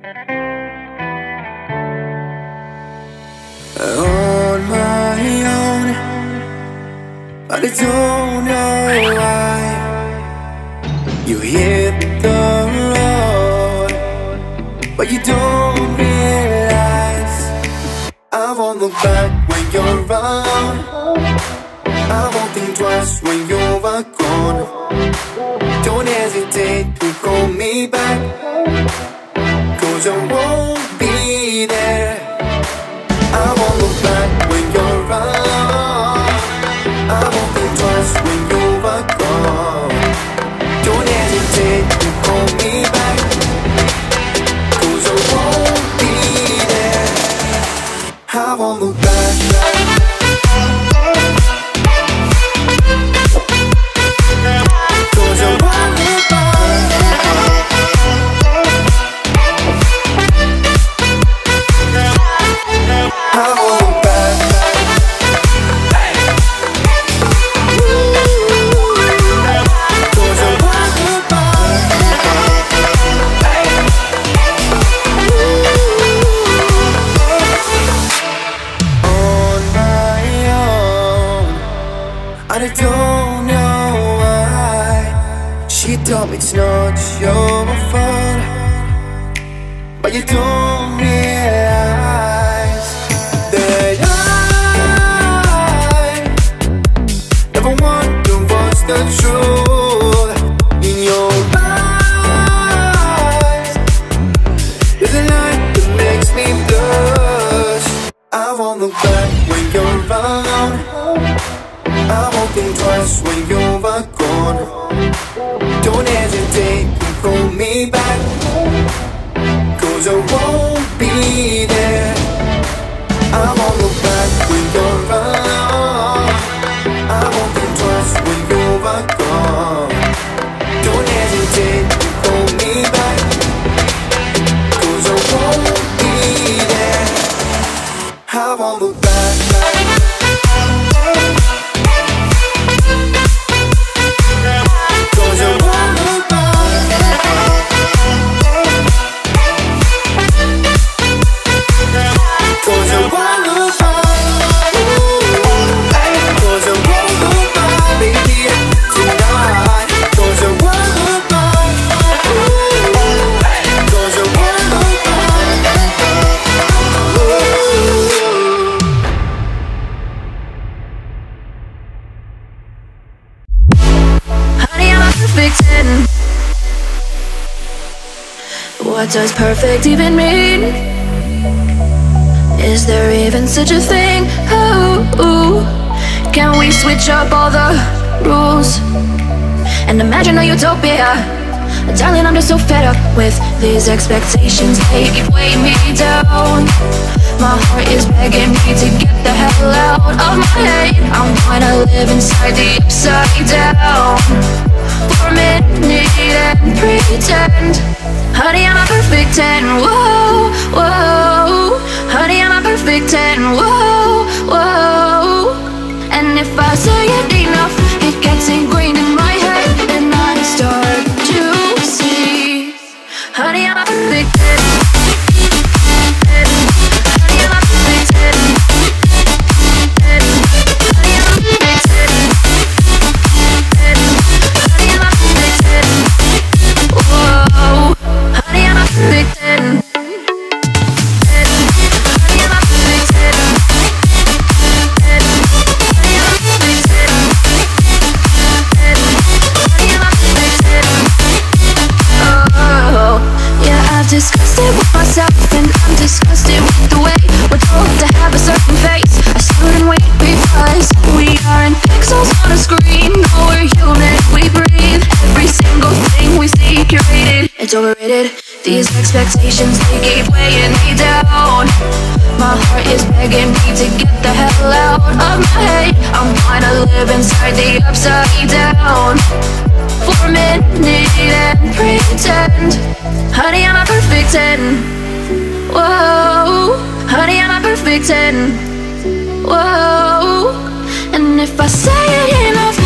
On my own, but I don't know why. You hit the road, but you don't realize I won't look back when you're around. I won't think twice when you are gone. Don't hesitate to call me back, 'cause I won't be there. I won't look back when you're around. I won't think twice when you are gone. Don't hesitate to call me back, 'cause I won't be there. I won't look back. I don't know why. She told me it's not your fault, but you don't realize that I never wondered what's the truth. In your eyes, there's a light that makes me blush. I won't look back when you're around. I won't think twice when you are gone. Don't hesitate to call me back, 'cause I won't be there. I won't look back when you're around. I won't think twice when you are gone. Don't hesitate to call me back, 'cause I won't be there. I won't look back. What does perfect even mean? Is there even such a thing? Oh, can we switch up all the rules and imagine a utopia? Darling, I'm just so fed up with these expectations. They keep weighing me down. My heart is begging me to get the hell out of my head. I'm trying to live inside the upside down for a minute and pretend. Honey, I'm a perfect 10, whoa, whoa. Honey, I'm a perfect 10, whoa, whoa. And if I say it enough, it gets ingrained in my head, and I start to see. Honey, I'm a perfect 10. Honey, I'm a perfect 10. Honey, I'm a perfect 10. Honey, I'm a perfect 10. Whoa. Honey, I'm a perfect 10. Honey, I'm a perfect 10. Honey, I'm a perfect 10. Honey, I'm a perfect 10. Oh, yeah, I've discussed it with myself, and I'm disgusted with the way we're told to have a certain face. I stood and wait because we aren't pixels on a screen. No, we're human, we breathe. Every single thing we see curated, it's overrated. These expectations, they keep weighing me down. My heart is begging me to get the hell out of my head. I'm trying to live inside the upside down for a minute and pretend. Honey, I'm a perfect 10. Whoa. Honey, I'm a perfect 10. Whoa. And if I say it enough,